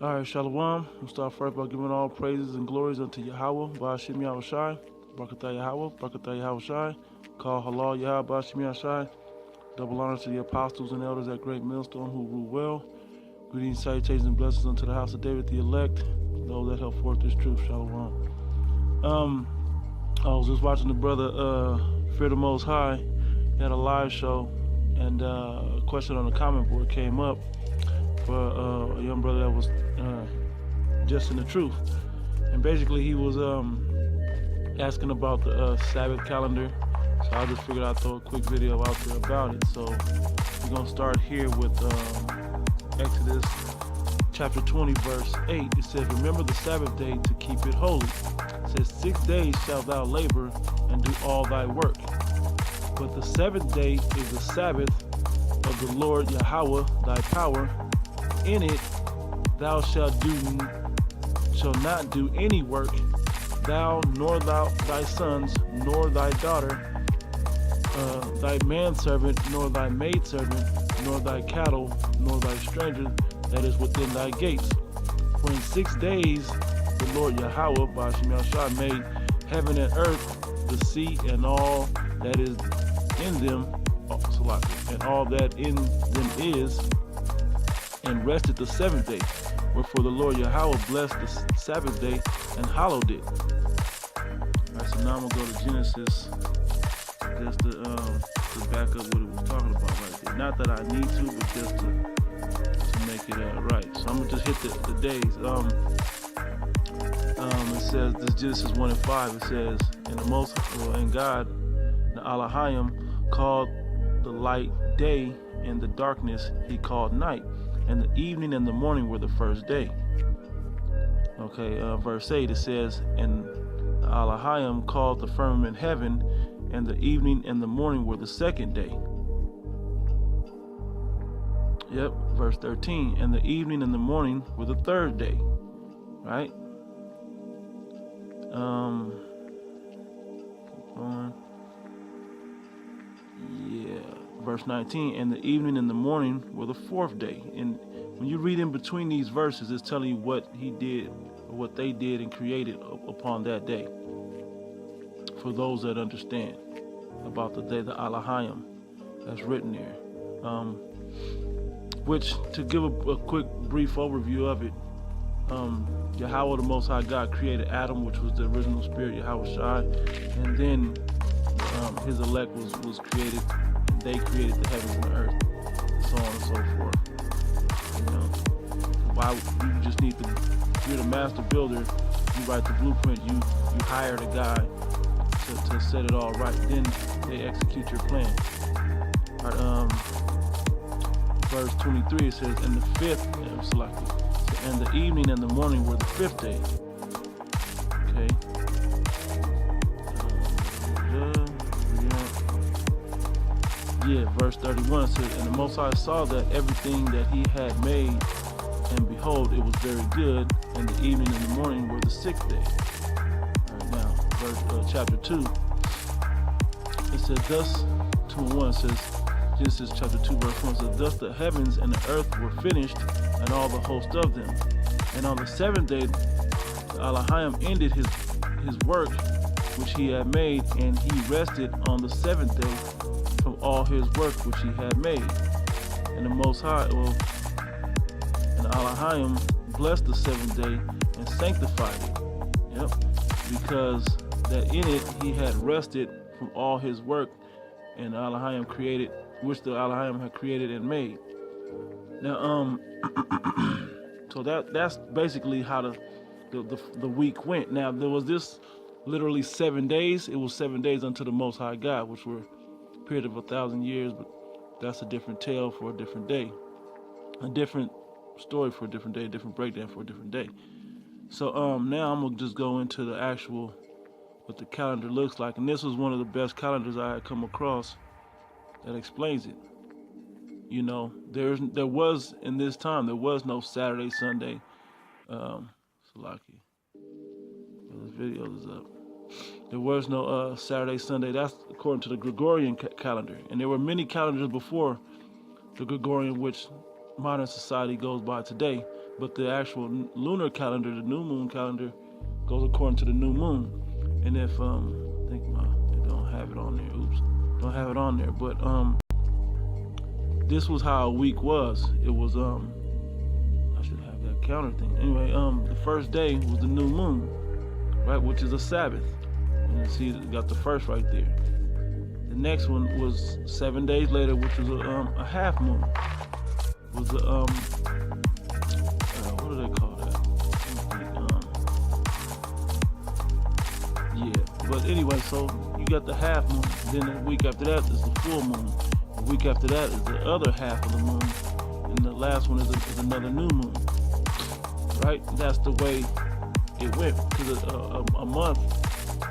All right, Shalom. We'll start first by giving all praises and glories unto Yahweh, Ba'ashim Yahushai, Barakatah Yahweh, Barakatah Yahushai, call Halal Yahweh, Ba'ashim Yahushai. Double honor to the apostles and elders at Great Millstone who rule well. Greetings, salutations, and blessings unto the house of David the elect, those that help forth this truth. Shalom. I was just watching the brother Fear the Most High. He had a live show, and a question on the comment board came up for a young brother that was just in the truth. And basically he was asking about the Sabbath calendar. So I just figured I'd throw a quick video out there about it. So we're going to start here with Exodus chapter 20 verse 8. It says, remember the Sabbath day to keep it holy. It says, 6 days shalt thou labor and do all thy work. But the seventh day is the Sabbath of the Lord Yahweh thy power. In it thou shalt not do any work, thou nor thy sons, nor thy daughter, thy manservant, nor thy maidservant, nor thy cattle, nor thy stranger that is within thy gates. For in 6 days the Lord Yahweh, Ba'ashim Yahushai, made heaven and earth, the sea, and all that is in them, and all that in them is, and rested the seventh day. Wherefore the Lord Yahweh blessed the Sabbath day and hallowed it. Alright, so now I'm gonna go to Genesis just to back up what it was talking about right there. Not that I need to, but just to make it right. So I'm gonna just hit the days. It says this Genesis 1 and 5. It says, and God, the Elohim, called the light day, and the darkness he called night. And the evening and the morning were the first day. Okay, verse 8, it says, and Elohim called the firmament heaven, and the evening and the morning were the second day. Yep, verse 13, and the evening and the morning were the third day. Right? Keep going. Yeah, verse 19, and the evening and the morning were the fourth day. And when you read in between these verses, it's telling you what he did, or what they did and created upon that day. For those that understand about the day, the Elohim, that's written there. Which, to give a quick brief overview of it, Yahweh the Most High God created Adam, which was the original spirit, Yahweh Shai, and then his elect was created, and they created the heavens and the earth, and so on and so forth. You know, why you just need to, if you're the master builder, you write the blueprint, you hire the guy to set it all right, then they execute your plan. All right, verse 23, it says, and the fifth, and the evening and the morning were the fifth day. Okay. Verse 31 says, and the Most High saw that everything that he had made, and behold, it was very good, and the evening and the morning were the sixth day. All right, now, chapter 2, it says, thus, 2 and 1 says, Genesis chapter 2 verse 1 says, thus the heavens and the earth were finished, and all the host of them. And on the seventh day, Elohim ended his work which he had made, and he rested on the seventh day from all his work which he had made. And the Most High, and Elohim blessed the seventh day and sanctified it. Yep, because that in it he had rested from all his work, and Elohim created, which the Elohim had created and made. Now, so that's basically how the week went. Now, there was this literally 7 days. It was 7 days unto the Most High God, which were a period of 1,000 years, but that's a different tale for a different day, a different story for a different day, a different breakdown for a different day. So now I'm gonna just go into the actual, what the calendar looks like, and this was one of the best calendars I had come across that explains it. You know, there was in this time, there was no Saturday, Sunday. Salaki, this video is up. There was no Saturday, Sunday. That's according to the Gregorian calendar. And there were many calendars before the Gregorian, which modern society goes by today. But the actual lunar calendar, the new moon calendar, goes according to the new moon. And if I think they don't have it on there. Oops, don't have it on there. But this was how a week was. It was I should have that counter thing. Anyway, the first day was the new moon, right, which is a Sabbath. And you see, it got the first right there. The next one was 7 days later, which was a half moon. It was a what do they call that? Yeah. But anyway, so you got the half moon. Then the week after that is the full moon. The week after that is the other half of the moon, and the last one is another new moon. Right? That's the way it went. Because a month,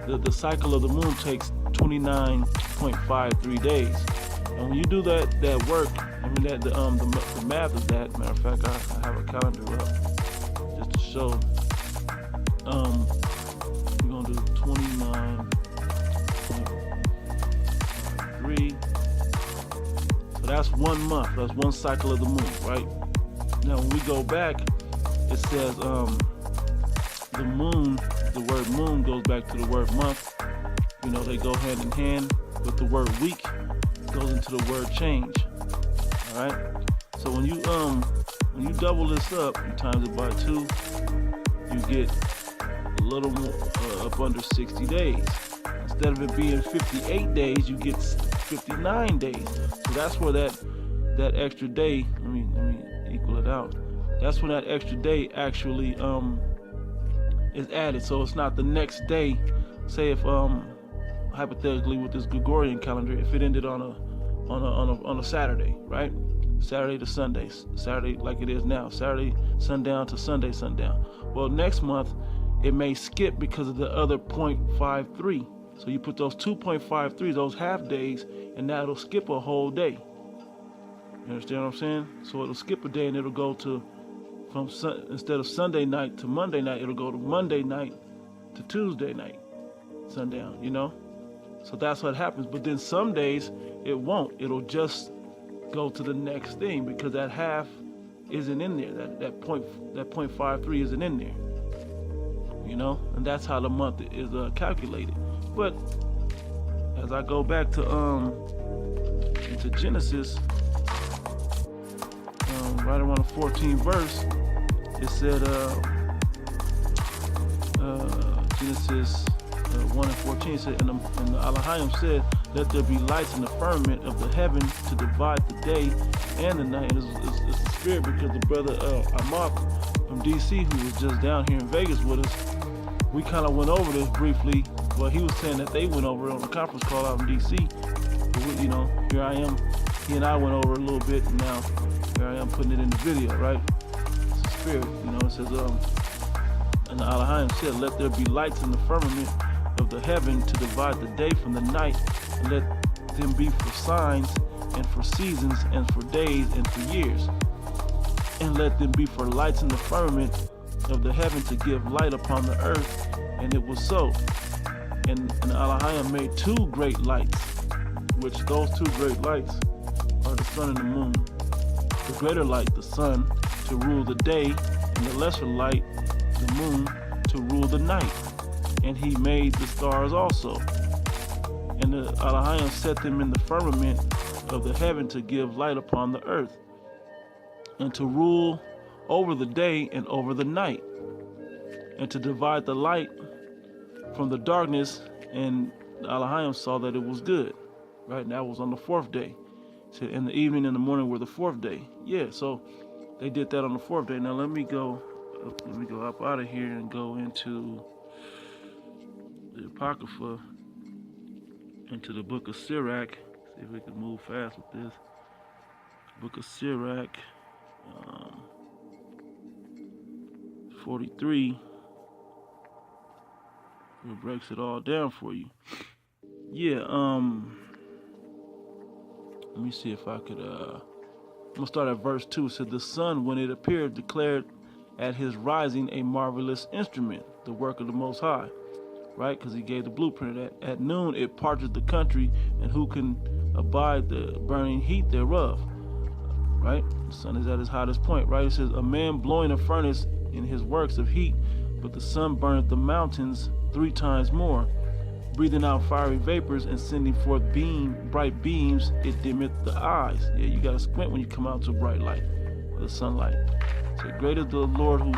the cycle of the moon takes 29.53 days. And when you do that work, I mean that the math is that. Matter of fact, I have a calendar up just to show. We're gonna do 29.3. So that's 1 month. That's one cycle of the moon, right? Now when we go back, it says the moon. The word moon goes back to the word month. You know, they go hand in hand. But the word week goes into the word change. All right. So when you double this up, you times it by 2, you get a little more, up under 60 days. Instead of it being 58 days, you get 59 days. So that's where that extra day. Let me equal it out. That's when that extra day actually is added. So it's not the next day. Say if hypothetically with this Gregorian calendar, if it ended on a Saturday, right? Saturday to Sunday, Saturday like it is now, Saturday sundown to Sunday sundown. Well, next month it may skip because of the other 0.53. So you put those 2.53, those half days, and now it'll skip a whole day. You understand what I'm saying? So it'll skip a day and it'll go to instead of Sunday night to Monday night, it'll go to Monday night to Tuesday night, sundown, you know? So that's what happens. But then some days it won't. It'll just go to the next thing because that half isn't in there. That 0.53 isn't in there. You know? And that's how the month is calculated. But as I go back to into Genesis, right around the 14th verse, it said Genesis 1 and 14 said, and the Elohim said, let there be lights in the firmament of the heaven to divide the day and the night. And it's the spirit because the brother Amok from DC, who was just down here in Vegas with us, we kind of went over this briefly. Well, he was saying that they went over on a conference call out in DC. But we, you know, here I am. He and I went over a little bit, and now here I am putting it in the video, right? It's the spirit, you know. It says, and the Elohim said, let there be lights in the firmament of the heaven to divide the day from the night, and let them be for signs and for seasons and for days and for years, and let them be for lights in the firmament of the heaven to give light upon the earth. And it was so. And Elohim made 2 great lights, which those 2 great lights are the sun and the moon. The greater light, the sun, to rule the day, and the lesser light, the moon, to rule the night. And he made the stars also. And the Elohim set them in the firmament of the heaven to give light upon the earth, and to rule over the day and over the night, and to divide the light from the darkness. And the Elohim saw that it was good. Right? And that was on the 4th day. So in the evening and the morning were the 4th day. Yeah, so they did that on the 4th day. Now let me go up out of here and go into the Apocrypha, into the book of Sirach. See if we can move fast with this. Book of Sirach, 43. It breaks it all down for you. Yeah, let me see if I could, I'm gonna start at verse 2. It said, the sun, when it appeared, declared at his rising a marvelous instrument, the work of the Most High. Right? Because he gave the blueprint. At noon it parted the country, and who can abide the burning heat thereof? right? The sun is at its hottest point, right? It says, a man blowing a furnace in his works of heat, but the sun burneth the mountains 3 times more, breathing out fiery vapors and sending forth bright beams, it dimmeth the eyes. Yeah, you gotta squint when you come out to bright light, the sunlight. So great is the Lord who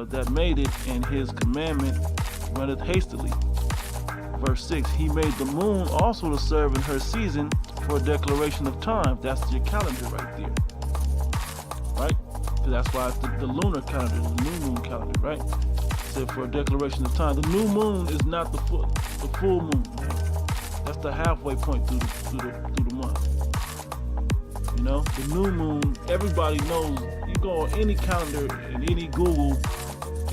that made it, and his commandment runneth hastily. Verse 6, he made the moon also to serve in her season for a declaration of time. That's your calendar right there, right? That's why it's the lunar calendar, the new moon calendar, right? Said for a declaration of time. The new moon is not the full moon, man. That's the halfway point through the month. You know, the new moon, everybody knows. You go on any calendar and any Google,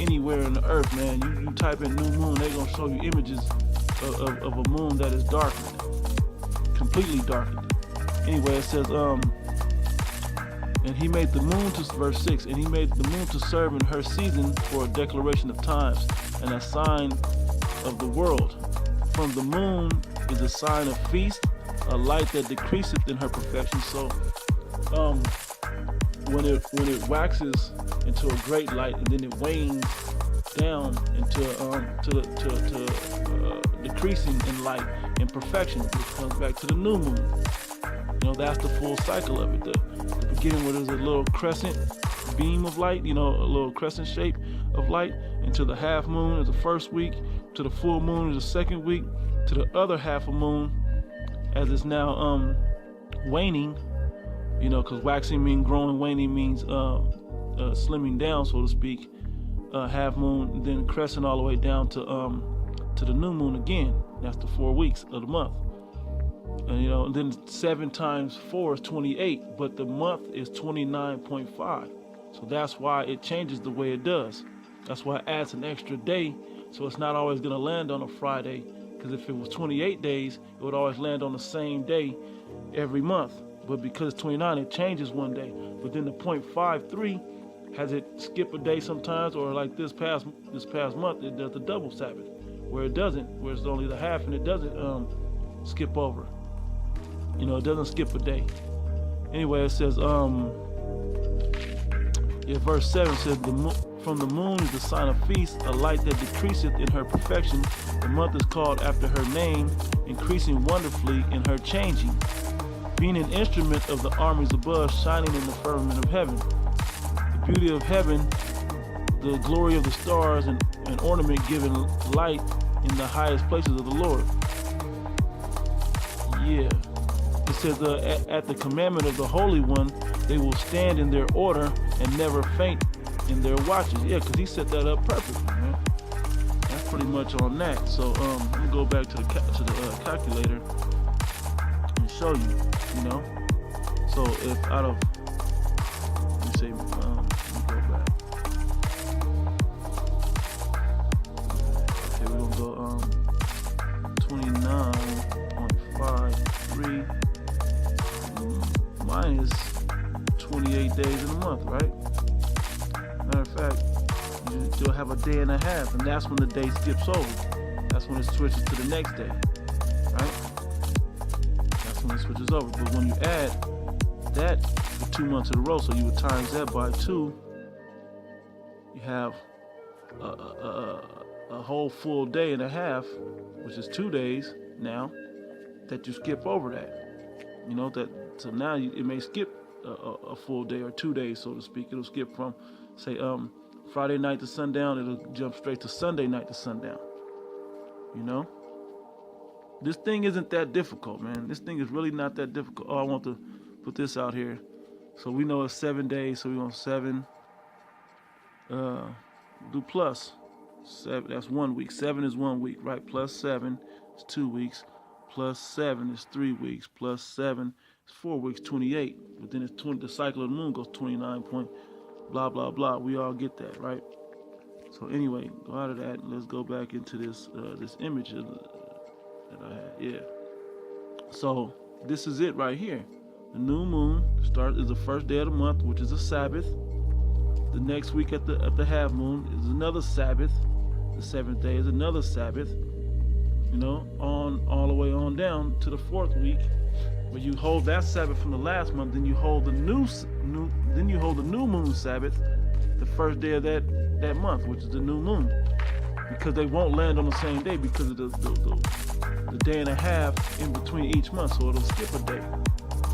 anywhere in the earth, man. You type in new moon, they're gonna show you images of a moon that is darkened, completely darkened. Anyway, it says, and he made the moon to, verse 6, and he made the moon to serve in her season for a declaration of times and a sign of the world. From the moon is a sign of feast, a light that decreaseth in her perfection. So, when it waxes into a great light and then it wanes down into decreasing in light and perfection, which comes back to the new moon. You know, that's the full cycle of it. The beginning where there's a little crescent beam of light, you know, a little crescent shape of light, into the half moon is the first week, to the full moon is the second week, to the other half of moon as it's now waning, you know, because waxing means growing, waning means slimming down, so to speak. Half moon, then crescent all the way down to the new moon again. That's the 4 weeks of the month. And you know, and then 7 times 4 is 28, but the month is 29.5. So that's why it changes the way it does. That's why it adds an extra day, so it's not always going to land on a Friday. Because if it was 28 days, it would always land on the same day every month. But because it's 29, it changes one day. But then the 0.53 has it skip a day sometimes, or like this past month, it does the double Sabbath, where it doesn't, where it's only the half, and it doesn't skip over. You know, it doesn't skip a day. Anyway, it says, verse 7 says, from the moon is the sign of feast, a light that decreaseth in her perfection. The month is called after her name, increasing wonderfully in her changing, being an instrument of the armies above, shining in the firmament of heaven. The beauty of heaven, the glory of the stars, and an ornament giving light in the highest places of the Lord. Yeah. It says, at the commandment of the Holy One, they will stand in their order and never faint in their watches. Yeah, because he set that up perfectly, man. That's pretty much on that. So I'm gonna go back to the calculator and show you. You know. So if out of, let me say, let me go back. Okay, we're gonna go 29.53 minus 28 days in a month, right? Matter of fact, you'll have a day and a half, and that's when the day skips over. That's when it switches to the next day, right? That's when it switches over. But when you add that for 2 months in a row, so you would times that by 2, you have a whole full day and a half, which is 2 days now, that you skip over that. You know, that, so now it may skip a full day or 2 days, so to speak. It'll skip from, say, Friday night to sundown. It'll jump straight to Sunday night to sundown. You know, this thing isn't that difficult, man. This thing is really not that difficult. Oh, I want to put this out here. So we know it's 7 days, so we want 7. Do plus 7. That's 1 week. 7 is 1 week, right? Plus 7 is 2 weeks. Plus 7 is 3 weeks. Plus 7 is 4 weeks, 28. But then it's 20. The cycle of the moon goes 29 point. Blah blah blah. We all get that, right? So anyway, go out of that and let's go back into this this image that I had. Yeah. So this is it right here. The new moon is the first day of the month, which is a Sabbath. The next week at the half moon is another Sabbath. The 7th day is another Sabbath. You know, on all the way on down to the 4th week, When you hold that Sabbath from the last month, then you hold the new moon Sabbath, the first day of that month, which is the new moon, because they won't land on the same day because of the day and a half in between each month, so it'll skip a day.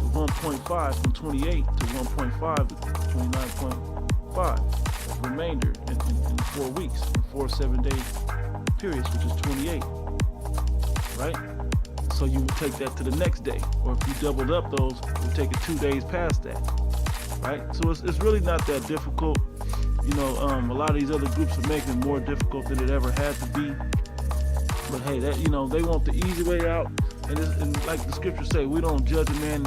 So 1.5 from 28 to 1.5 to 29.5, the remainder in 4 weeks, in 4 7-day periods, which is 28, right? So you would take that to the next day, or if you doubled up those, you would take it 2 days past that, right? So it's really not that difficult. You know, a lot of these other groups are making it more difficult than it ever had to be. But hey, that, you know, they want the easy way out, and like the scriptures say, we don't judge a man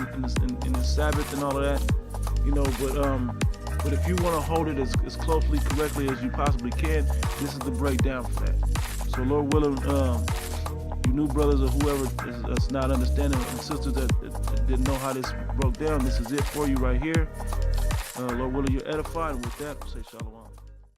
in the Sabbath and all of that, you know. But if you want to hold it as closely, correctly as you possibly can, this is the breakdown for that. So Lord willing, you new brothers or whoever that's not understanding, and sisters that didn't know how this broke down, this is it for you right here. Lord willing, you're edified. And with that, say shalom.